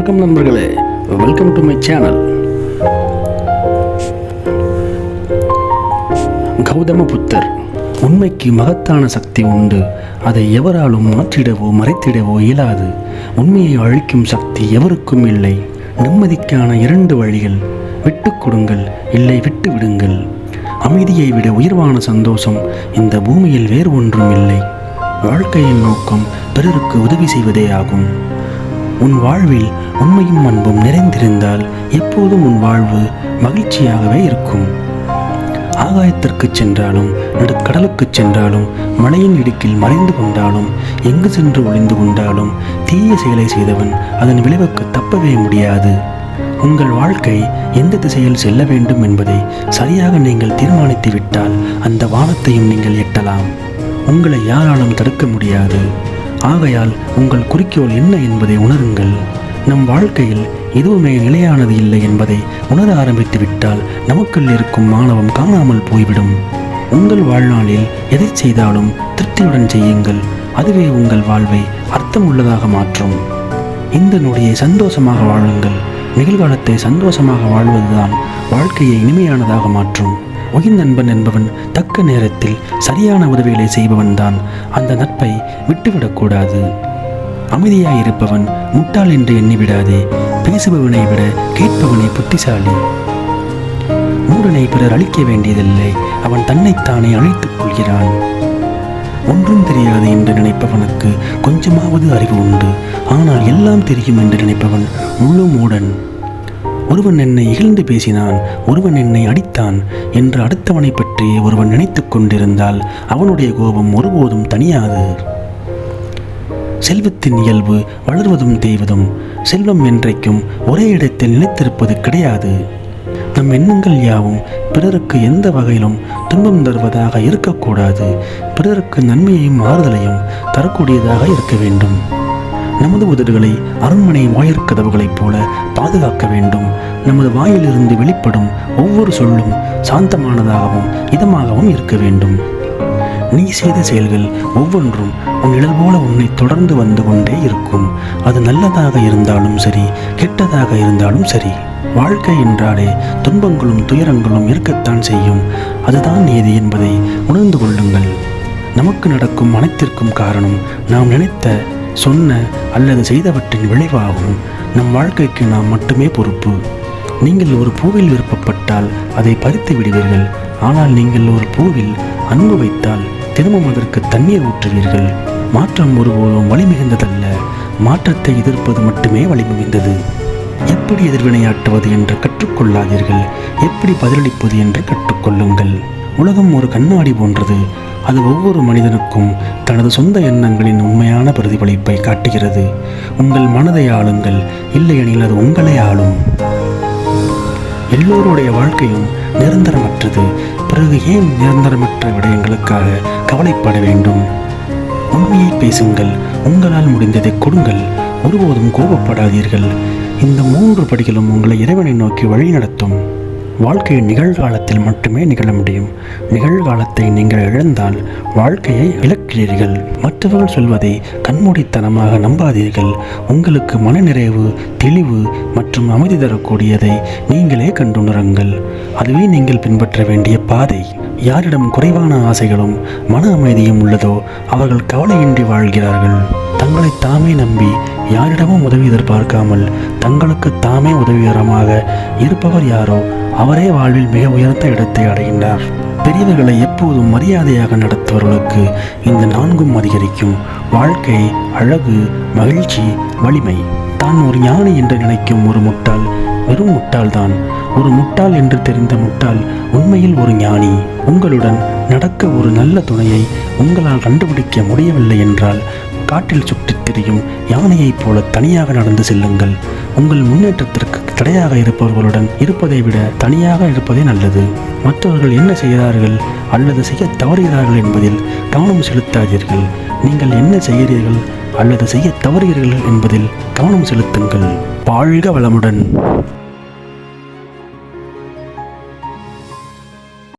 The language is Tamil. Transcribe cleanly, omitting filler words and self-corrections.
வணக்கம் நண்பர்களே, welcome to my channel. Gautama புத்தர், உண்மைக்கு மகத்தான சக்தி உண்டு. அதை எவராலும் மாற்றிடவோ மறைத்திடவோ இயலாது. உண்மையை அழிக்கும் சக்தி எவருக்கும் இல்லை. நிம்மதிக்கான 2 வழிகள்: விட்டுக் கொடுங்கள், இல்லை விட்டு விடுங்கள். அமைதியை விட உயர்வான சந்தோஷம் இந்த பூமியில் வேறு ஒன்றும் இல்லை. வாழ்க்கையின் நோக்கம் பிறருக்கு உதவி செய்வதே ஆகும். உன் வாழ்வில் உண்மையும் அன்பும் நிறைந்திருந்தால் எப்போதும் உன் வாழ்வு மகிழ்ச்சியாகவே இருக்கும். ஆகாயத்திற்கு சென்றாலும், நடுக்கடலுக்கு சென்றாலும், மலையின் இடுக்கில் மறைந்து கொண்டாலும், எங்கு சென்று ஒளிந்து கொண்டாலும், தீய செயலை செய்தவன் அதன் விளைவுக்கு தப்பவே முடியாது. உங்கள் வாழ்க்கை எந்த திசையில் செல்ல வேண்டும் என்பதை சரியாக நீங்கள் தீர்மானித்து விட்டால் அந்த வானத்தையும் நீங்கள் எட்டலாம். உங்களை யாராலும் தடுக்க முடியாது. ஆகையால் உங்கள் குறிக்கோள் என்ன என்பதை உணருங்கள். நம் வாழ்க்கையில் எதுவுமே நிலையானது இல்லை என்பதை உணர ஆரம்பித்து விட்டால் நமக்குள் இருக்கும் மாணவம் காணாமல் போய்விடும். உங்கள் வாழ்நாளில் எதை செய்தாலும் திருப்தியுடன் செய்யுங்கள். அதுவே உங்கள் வாழ்வை அர்த்தம் உள்ளதாக மாற்றும். இந்த நொடியை சந்தோஷமாக வாழுங்கள். நிகழ்காலத்தை சந்தோஷமாக வாழ்வதுதான் வாழ்க்கையை இனிமையானதாக மாற்றும். உயிர் நண்பன் என்பவன் தக்க நேரத்தில் சரியான உதவிகளை செய்பவன் தான். அந்த நட்பை விட்டுவிடக்கூடாது. அமைதியாயிருப்பவன் முட்டாள் என்று எண்ணிவிடாதே. பேசுபவனை விட கேட்பவனை புத்திசாலி. மூடனை பிறர் அழிக்க வேண்டியதில்லை, அவன் தன்னைத்தானே அழித்துக் கொள்கிறான். ஒன்றும் தெரியாது என்று நினைப்பவனுக்கு கொஞ்சமாவது அறிவு உண்டு. ஆனால் எல்லாம் தெரியும் என்று நினைப்பவன் முழு மூடன். ஒருவன் என்னை இகழ்ந்து பேசினான், ஒருவன் என்னை அடித்தான் என்று அடுத்தவனை பற்றி ஒருவன் நினைத்து கொண்டிருந்தால் அவனுடைய கோபம் ஒருபோதும் தனியாது. செல்வத்தின் இயல்பு வளர்வதும் தேய்வதும். செல்வம் என்றைக்கும் ஒரே இடத்தில் நிலைத்திருப்பது கிடையாது. நம் எண்ணங்கள் யாவும் பிறருக்கு எந்த வகையிலும் துன்பம் தருவதாக இருக்கக்கூடாது. பிறருக்கு நன்மையையும் ஆறுதலையும் தரக்கூடியதாக இருக்க வேண்டும். நமது உதடுகளை அரண்மனை வாயிற்கதவுகளைப் போல பாதுகாக்க வேண்டும். நமது வாயிலிருந்து வெளிப்படும் ஒவ்வொரு சொல்லும் சாந்தமானதாகவும் இதமாகவும் இருக்க வேண்டும். நீ செய்த செயல்கள் ஒவ்வொன்றும் உன் நிழல் போல உன்னை தொடர்ந்து வந்து கொண்டே இருக்கும். அது நல்லதாக இருந்தாலும் சரி, கெட்டதாக இருந்தாலும் சரி. வாழ்க்கை என்றாலே துன்பங்களும் துயரங்களும் இருக்கத்தான் செய்யும். அதுதான் நீதி என்பதை உணர்ந்து கொள்ளுங்கள். நமக்கு நடக்கும் அனைத்திற்கும் காரணம் நாம் நினைத்த, சொன்ன அல்லது செய்தவற்றின் விளைவாகும். நம் வாழ்க்கைக்கு நாம் மட்டுமே பொறுப்பு. நீங்கள் ஒரு பூவில் விருப்பப்பட்டால் அதை பறித்து விடுவீர்கள். ஆனால் நீங்கள் ஒரு பூவில் அன்பு வைத்தால் தினமும் அதற்கு தண்ணீர் ஊற்றுவீர்கள். மாற்றம் ஒருபோதும் வலி மிகுந்ததல்ல, மாற்றத்தை எதிர்ப்பது மட்டுமே வலி மிகுந்தது. எப்படி எதிர்வினையாற்றுவது என்று கற்றுக்கொள்ளாதீர்கள், எப்படி பதிலளிப்பது என்று கற்றுக்கொள்ளுங்கள். உலகம் ஒரு கண்ணாடி போன்றது. அது ஒவ்வொரு மனிதனுக்கும் தனது சொந்த எண்ணங்களின் உண்மையான பிரதிபலிப்பை காட்டுகிறது. உங்கள் மனதை ஆளுங்கள், இல்லையெனில் அது உங்களை ஆளும். எல்லோருடைய வாழ்க்கையும் நிரந்தரமற்றது. பிறகு ஏன் நிரந்தரமற்ற விடயங்களுக்காக கவலைப்பட வேண்டும்? உண்மையை பேசுங்கள், உங்களால் முடிந்ததை கொடுங்கள், ஒருபோதும் கோபப்படாதீர்கள். இந்த 3 படிகளும் உங்களை இறைவனை நோக்கி வழி நடத்தும். வாழ்க்கை நிகழ்காலத்தில் மட்டுமே நிகழ முடியும். நிகழ்காலத்தை நீங்கள் இழந்தால் வாழ்க்கையை இழக்கிறீர்கள். மற்றவர்கள் சொல்வதை கண்மூடித்தனமாக நம்பாதீர்கள். உங்களுக்கு மனநிறைவு, தெளிவு மற்றும் அமைதி தரக்கூடியதை நீங்களே கண்டுணருங்கள். அதுவே நீங்கள் பின்பற்ற வேண்டிய பாதை. யாரிடம் குறைவான ஆசைகளும் மன அமைதியும் உள்ளதோ அவர்கள் கவலையின்றி வாழ்கிறார்கள். தங்களை தாமே நம்பி யாரிடமும் உதவி எதிர்பார்க்காமல் தங்களுக்கு தாமே உதவிகரமாக இருப்பவர் யாரோ அவரே வாழ்வில் மிக உயர்ந்த இடத்தை அடைகின்றார். பெரியவர்களை எப்போதும் மரியாதையாக நடத்துவர்களுக்கு இந்த 4ம் அதிகரிக்கும். வாழ்க்கை, அழகு, மகிழ்ச்சி, வலிமை. தான் ஒரு ஞானி என்று நினைக்கும் ஒரு முட்டாள் வெறும் முட்டாள்தான். ஒரு முட்டாள் என்று தெரிந்த முட்டாள் உண்மையில் ஒரு ஞானி. உங்களுடன் நடக்க ஒரு நல்ல துணையை உங்களால் கண்டுபிடிக்க முடியவில்லை என்றால் காட்டில் சுற்றித் திரியும் யானையைப் போல தனியாக நடந்து செல்லுங்கள். உங்கள் முன்னேற்றத்திற்கு தடையாக இருப்பவர்களுடன் இருப்பதை விட தனியாக இருப்பதே நல்லது. மற்றவர்கள் என்ன செய்கிறார்கள் அல்லது செய்ய தவறுகிறார்கள் என்பதில் கவனம் செலுத்தாதீர்கள். நீங்கள் என்ன செய்கிறீர்கள் அல்லது செய்ய தவறுகிறீர்கள் என்பதில் கவனம் செலுத்துங்கள். வாழ்க வளமுடன்.